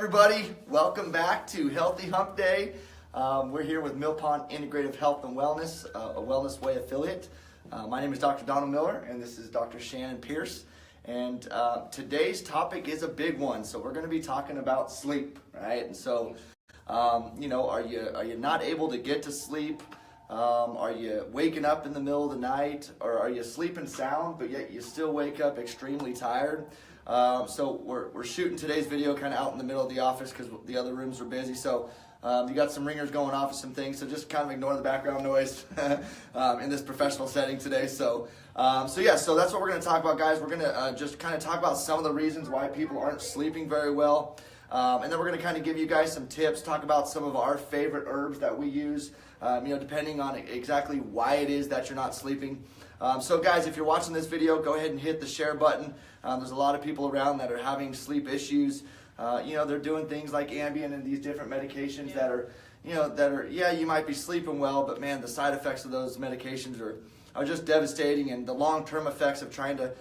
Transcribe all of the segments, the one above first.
everybody? Welcome back to Heathy Hump Day. We're here with Mill Pond Integrative Health and Wellness, a Wellness Way affiliate. My name is Dr. Donald Miller, and this is Dr. Shannyn Pearce. And today's topic is a big one. So we're going to be talking about sleep, right? And so, are you not able to get to sleep? Are you waking up in the middle of the night, or are you sleeping sound, but yet you still wake up extremely tired? So we're shooting today's video kind of out in the middle of the office because the other rooms are busy. So you got some ringers going off and some things, so just kind of ignore the background noise in this professional setting today. So that's what we're going to talk about, guys. We're going to just kind of talk about some of the reasons why people aren't sleeping very well. And then we're going to kind of give you guys some tips, talk about some of our favorite herbs that we use, depending on exactly why it is that you're not sleeping. So guys, if you're watching this video, go ahead and hit the share button. There's a lot of people around that are having sleep issues. They're doing things like Ambien and these different medications that are, you might be sleeping well, but man, the side effects of those medications are just devastating, and the long-term effects of trying to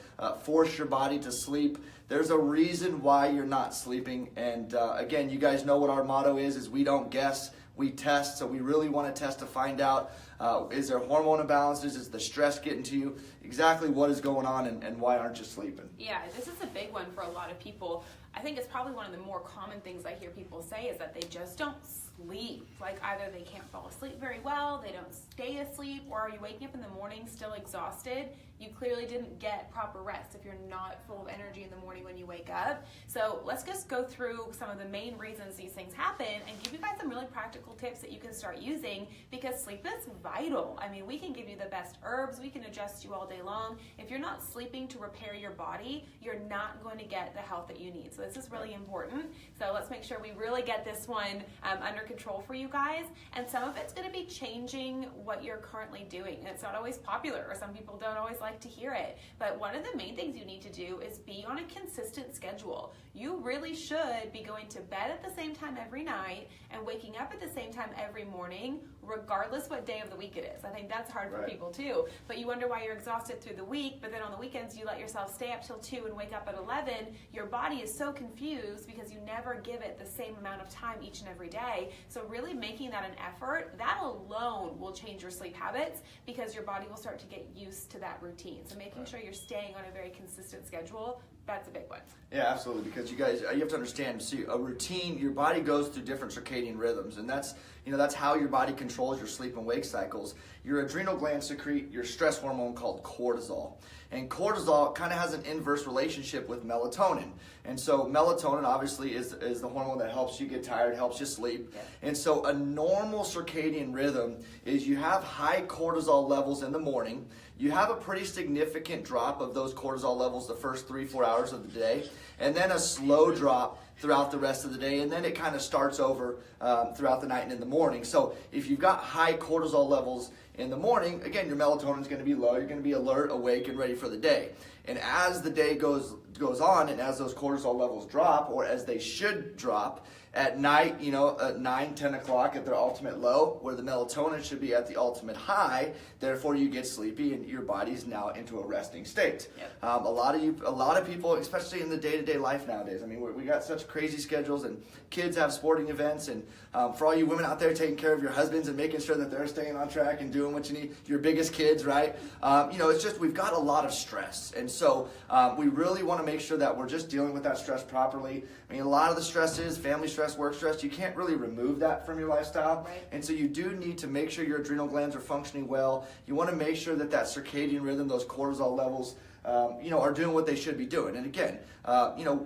force your body to sleep. There's a reason why you're not sleeping, and again, you guys know what our motto is we don't guess, we test. So we really want to test to find out, is there hormone imbalances, is the stress getting to you, exactly what is going on, and why aren't you sleeping? Yeah, this is a big one for a lot of people. I think it's probably one of the more common things I hear people say is that they just don't sleep. Like either they can't fall asleep very well, they don't stay asleep, or are you waking up in the morning still exhausted? You clearly didn't get proper rest if you're not full of energy in the morning when you wake up. So let's just go through some of the main reasons these things happen and give you guys some really practical tips that you can start using, because sleep is vital. I mean, we can give you the best herbs, we can adjust you all day long. If you're not sleeping to repair your body, you're not going to get the health that you need. So this is really important. So let's make sure we really get this one under control for you guys. And some of it's going to be changing what you're currently doing. And it's not always popular, or some people don't always like to hear it. But one of the main things you need to do is be on a consistent schedule. You really should be going to bed at the same time every night and waking up at the same time every morning, regardless what day of the week it is. I think that's hard for people too. But you wonder why you're exhausted through the week, but then on the weekends you let yourself stay up till 2 and wake up at 11. Your body is so confused because you never give it the same amount of time each and every day. So really making that an effort, that alone will change your sleep habits, because your body will start to get used to that routine. So making sure you're staying on a very consistent schedule, that's a big one. Yeah, absolutely, because you guys, you have to understand, see, a routine, your body goes through different circadian rhythms, and that's how your body controls your sleep and wake cycles. Your adrenal glands secrete your stress hormone called cortisol. And cortisol kind of has an inverse relationship with melatonin. And so melatonin obviously is the hormone that helps you get tired, helps you sleep. Yeah. And so a normal circadian rhythm is you have high cortisol levels in the morning. You have a pretty significant drop of those cortisol levels the first 3-4 hours of the day, and then a slow drop throughout the rest of the day, and then it kind of starts over throughout the night and in the morning. So if you've got high cortisol levels in the morning, again, your melatonin is going to be low. You're going to be alert, awake, and ready for the day. And as the day goes on, and as those cortisol levels drop, or as they should drop, at night, at 9, 10 o'clock at their ultimate low, where the melatonin should be at the ultimate high, therefore you get sleepy and your body's now into a resting state. Yep. A lot of people, especially in the day-to-day life nowadays, I mean, we got such crazy schedules, and kids have sporting events, and for all you women out there taking care of your husbands and making sure that they're staying on track and doing what you need, your biggest kids, right? It's just, we've got a lot of stress, and so we really want to make sure that we're just dealing with that stress properly. I mean, a lot of the stress is family stress, work stress. You can't really remove that from your lifestyle. Right. And so you do need to make sure your adrenal glands are functioning well. You want to make sure that circadian rhythm, those cortisol levels, are doing what they should be doing. And again,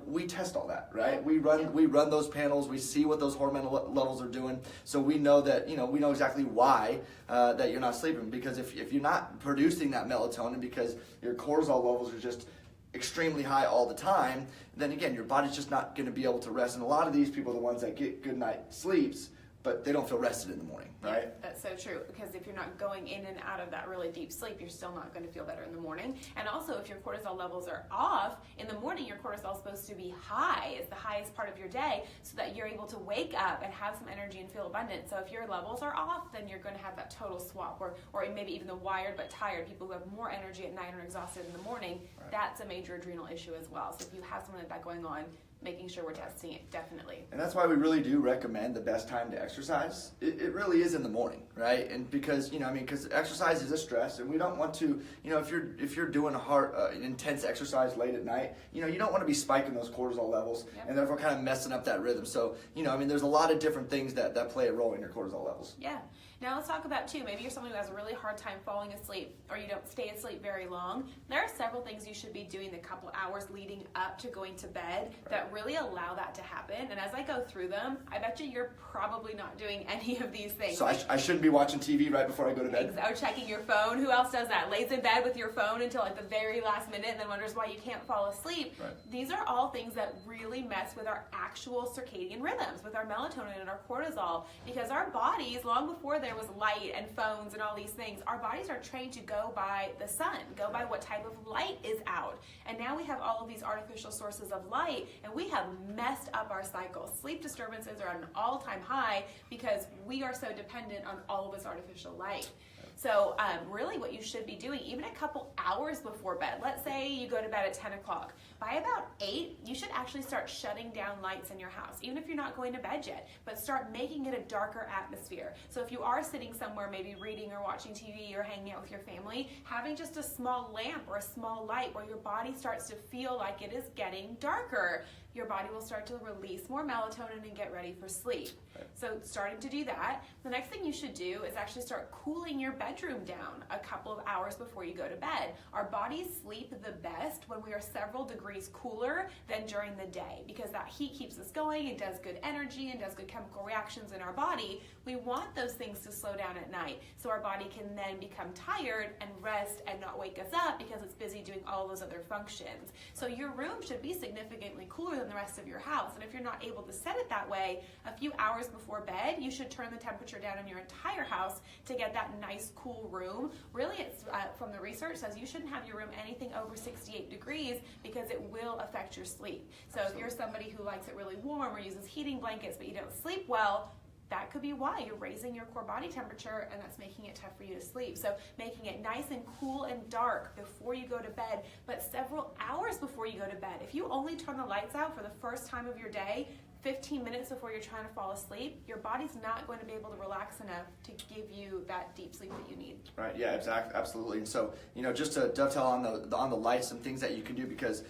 we test all that, right? We run those panels. We see what those hormone levels are doing. So we know that, we know exactly why that you're not sleeping. Because if you're not producing that melatonin because your cortisol levels are just extremely high all the time, then again, your body's just not going to be able to rest. And a lot of these people are the ones that get good night sleeps, but they don't feel rested in the morning, right? Yeah, that's so true, because if you're not going in and out of that really deep sleep, you're still not going to feel better in the morning. And also, if your cortisol levels are off, in the morning your cortisol is supposed to be high. It's the highest part of your day, so that you're able to wake up and have some energy and feel abundant. So if your levels are off, then you're going to have that total swap, or maybe even the wired but tired people who have more energy at night and are exhausted in the morning. Right. That's a major adrenal issue as well. So if you have something like that going on, making sure we're testing it, definitely. And that's why we really do recommend the best time to exercise. It really is in the morning, right? And because, because exercise is a stress, and we don't want to, if you're doing a hard, intense exercise late at night, you don't want to be spiking those cortisol levels, Yep. and therefore kind of messing up that rhythm. So, there's a lot of different things that play a role in your cortisol levels. Yeah. Now let's talk about, too, maybe you're someone who has a really hard time falling asleep, or you don't stay asleep very long. There are several things you should be doing the couple hours leading up to going to bed that really allow that to happen. And as I go through them, I bet you're probably not doing any of these things. So I shouldn't be watching TV right before I go to bed? Or checking your phone. Who else does that? Lays in bed with your phone until like the very last minute and then wonders why you can't fall asleep. Right. These are all things that really mess with our actual circadian rhythms, with our melatonin and our cortisol, because our bodies, long before there was light and phones and all these things, our bodies are trained to go by the sun, go by what type of light is out. And now we have all of these artificial sources of light, and we have messed up our cycle. Sleep disturbances are at an all-time high because we are so dependent on all of this artificial light. So really what you should be doing, even a couple hours before bed, let's say you go to bed at 10 o'clock, by about 8, you should actually start shutting down lights in your house, even if you're not going to bed yet, but start making it a darker atmosphere. So if you are sitting somewhere, maybe reading or watching TV or hanging out with your family, having just a small lamp or a small light where your body starts to feel like it is getting darker, your body will start to release more melatonin and get ready for sleep. Right. So starting to do that, the next thing you should do is actually start cooling your bedroom down a couple of hours before you go to bed. Our bodies sleep the best when we are several degrees cooler than during the day, because that heat keeps us going and does good energy and does good chemical reactions in our body. We want those things to slow down at night so our body can then become tired and rest and not wake us up because it's busy doing all those other functions. So your room should be significantly cooler than the rest of your house. And if you're not able to set it that way, a few hours before bed, you should turn the temperature down in your entire house to get that nice cool room. Really, it's from the research says you shouldn't have your room anything over 68 degrees because it will affect your sleep. So if you're somebody who likes it really warm or uses heating blankets but you don't sleep well, that could be why you're raising your core body temperature, and that's making it tough for you to sleep. So making it nice and cool and dark before you go to bed, but several hours before you go to bed. If you only turn the lights out for the first time of your day, 15 minutes before you're trying to fall asleep, your body's not going to be able to relax enough to give you that deep sleep that you need. Right. Yeah. Exactly. Absolutely. And so, just to dovetail on the lights, some things that you can do, because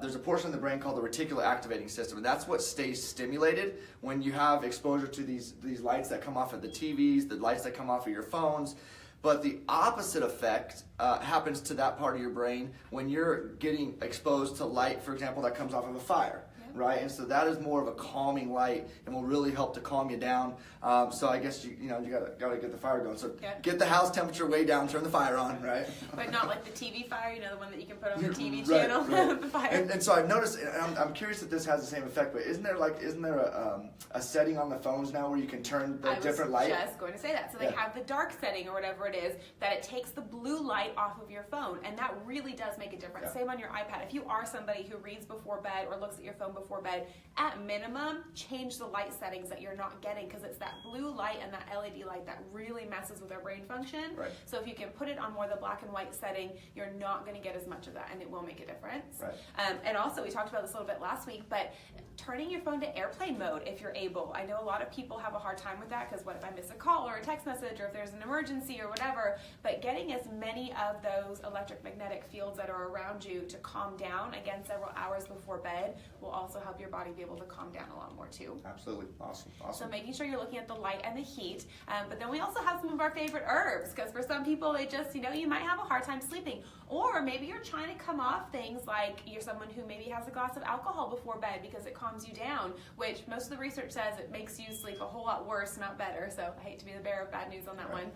there's a portion of the brain called the reticular activating system, and that's what stays stimulated when you have exposure to these lights that come off of the TVs, the lights that come off of your phones. But the opposite effect happens to that part of your brain when you're getting exposed to light, for example, that comes off of a fire. Right, and so that is more of a calming light, and will really help to calm you down. So I guess you gotta get the fire going. So get the house temperature way down, turn the fire on, right? But not like the TV fire, the one that you can put on the TV Right, channel. right. The fire. And so I've noticed, and I'm curious if this has the same effect. But isn't there a setting on the phones now where you can turn the different light? I was just going to say that. So they have the dark setting or whatever it is, that it takes the blue light off of your phone, and that really does make a difference. Yeah. Same on your iPad. If you are somebody who reads before bed or looks at your phone before bed, at minimum, change the light settings that you're not getting, because it's that blue light and that LED light that really messes with our brain function. Right. So if you can put it on more the black and white setting, you're not going to get as much of that, and it will make a difference. Right. And also, we talked about this a little bit last week, but turning your phone to airplane mode if you're able. I know a lot of people have a hard time with that, because what if I miss a call or a text message, or if there's an emergency or whatever, but getting as many of those electromagnetic fields that are around you to calm down, again, several hours before bed, will also help your body be able to calm down a lot more too. Absolutely. Awesome. So making sure you're looking at the light and the heat, but then we also have some of our favorite herbs, because for some people it just, you might have a hard time sleeping, or maybe you're trying to come off things like you're someone who maybe has a glass of alcohol before bed because it calms you down, which most of the research says it makes you sleep a whole lot worse, not better. So I hate to be the bearer of bad news on that one.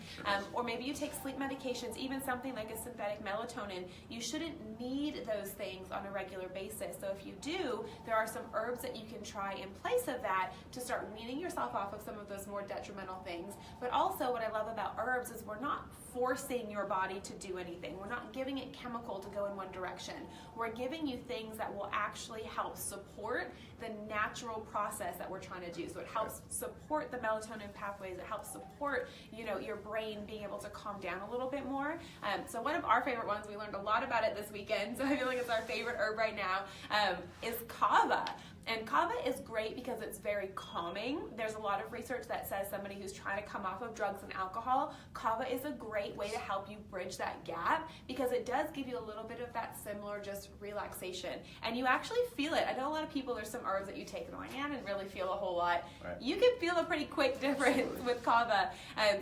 Or maybe you take sleep medications, even something like a synthetic melatonin. You shouldn't need those things on a regular basis. So if you do, there are some herbs that you can try in place of that to start weaning yourself off of some of those more detrimental things. But also, what I love about herbs is we're not forcing your body to do anything. We're not giving it chemical to go in one direction. We're giving you things that will actually help support the natural process that we're trying to do. So it helps support the melatonin pathways. It helps support, your brain being able to calm down a little bit more. So one of our favorite ones, we learned a lot about it this weekend, so I feel like it's our favorite herb right now, is kava. kava. And kava is great because it's very calming. There's a lot of research that says somebody who's trying to come off of drugs and alcohol, kava is a great way to help you bridge that gap because it does give you a little bit of that similar just relaxation. And you actually feel it. I know a lot of people, there's some herbs that you take in one hand and really feel a whole lot. Right. You can feel a pretty quick difference with kava.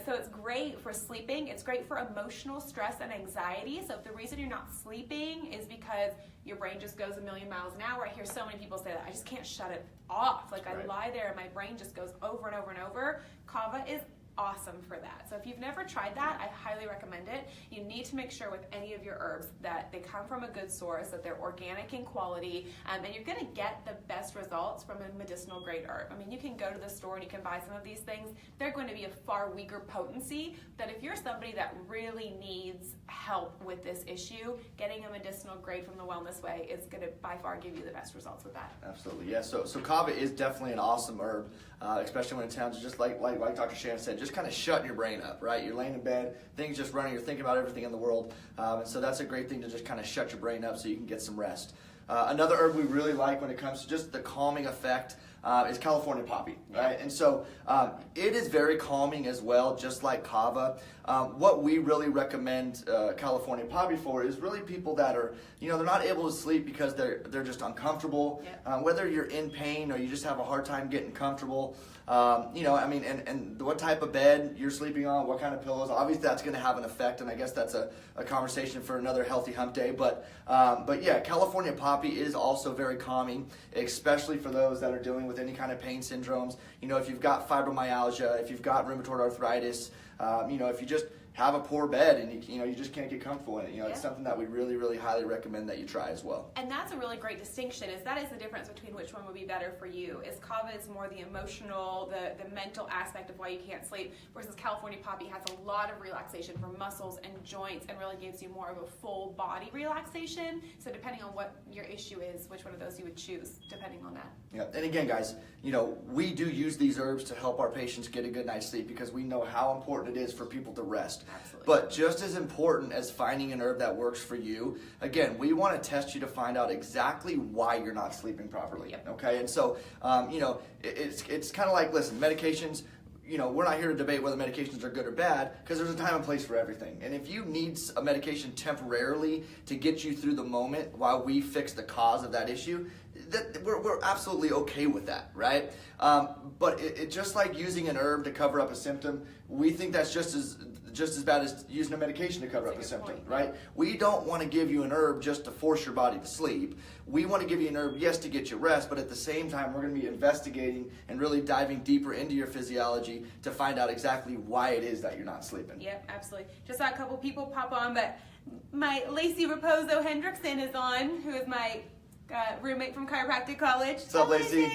So it's great for sleeping. It's great for emotional stress and anxiety. So if the reason you're not sleeping is because your brain just goes a million miles an hour, I hear so many people say that, I just can't shut it off. Like I lie there and my brain just goes over and over and over. Kava is awesome for that. So if you've never tried that, I highly recommend it. You need to make sure with any of your herbs that they come from a good source, that they're organic in quality, and you're going to get the best results from a medicinal grade herb. I mean, you can go to the store and you can buy some of these things. They're going to be a far weaker potency, but if you're somebody that really needs help with this issue, getting a medicinal grade from the Wellness Way is going to by far give you the best results with that. Absolutely, yeah. So kava is definitely an awesome herb, especially when it sounds just like Dr. Shannyn said, just kind of shutting your brain up, right? You're laying in bed, things just running, you're thinking about everything in the world, and so that's a great thing to just kind of shut your brain up so you can get some rest. Another herb we really like when it comes to just the calming effect is California poppy, right? And so it is very calming as well, just like kava. What we really recommend California poppy for is really people that are, they're not able to sleep because they're just uncomfortable. Yep. Whether you're in pain or you just have a hard time getting comfortable, and what type of bed you're sleeping on, what kind of pillows, obviously that's going to have an effect, and I guess that's a conversation for another Healthy Hump Day. But yeah, California poppy is also very calming, especially for those that are dealing with any kind of pain syndromes. If you've got fibromyalgia, if you've got rheumatoid arthritis, if you just have a poor bed and you just can't get comfortable in it. It's something that we really, really highly recommend that you try as well. And that's a really great distinction, is that is the difference between which one would be better for you. Is kava is more the emotional, the mental aspect of why you can't sleep, versus California poppy has a lot of relaxation for muscles and joints and really gives you more of a full body relaxation. So depending on what your issue is, which one of those you would choose, depending on that. Yeah, and again, guys, we do use these herbs to help our patients get a good night's sleep because we know how important it is for people to rest. Absolutely. But just as important as finding an herb that works for you, again, we want to test you to find out exactly why you're not sleeping properly. Yep. Okay, and so it's kind of like, listen, medications. We're not here to debate whether medications are good or bad because there's a time and place for everything. And if you need a medication temporarily to get you through the moment while we fix the cause of that issue, we're absolutely okay with that, right? But it just like using an herb to cover up a symptom, we think that's just as bad as using a medication to cover up a symptom, point. right? We don't want to give you an herb just to force your body to sleep. We want to give you an herb, yes, to get you rest, but at the same time, we're going to be investigating and really diving deeper into your physiology to find out exactly why it is that you're not sleeping. Yep, absolutely. Just saw a couple people pop on, but my Lacey Raposo Hendrickson is on, who is my roommate from chiropractic college. What's up, Lacey?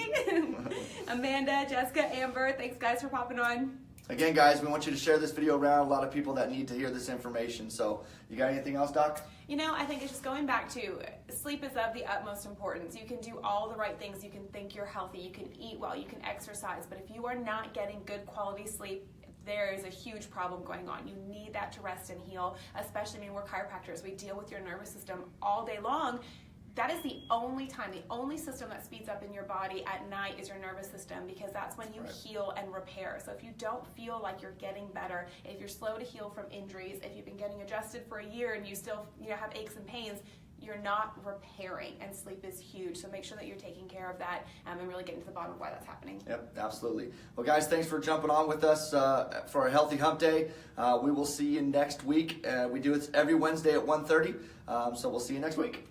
Amanda, Jessica, Amber, thanks guys for popping on. Again, guys, we want you to share this video around. A lot of people that need to hear this information. So, you got anything else, Doc? I think it's just going back to sleep is of the utmost importance. You can do all the right things. You can think you're healthy. You can eat well. You can exercise. But if you are not getting good quality sleep, there is a huge problem going on. You need that to rest and heal, especially, we're chiropractors. We deal with your nervous system all day long. That is the only time, the only system that speeds up in your body at night is your nervous system, because that's when you heal and repair. So if you don't feel like you're getting better, if you're slow to heal from injuries, if you've been getting adjusted for a year and you still have aches and pains, you're not repairing, and sleep is huge. So make sure that you're taking care of that and really getting to the bottom of why that's happening. Yep, absolutely. Well, guys, thanks for jumping on with us for our Healthy Hump Day. We will see you next week. We do it every Wednesday at 1:30, so we'll see you next week.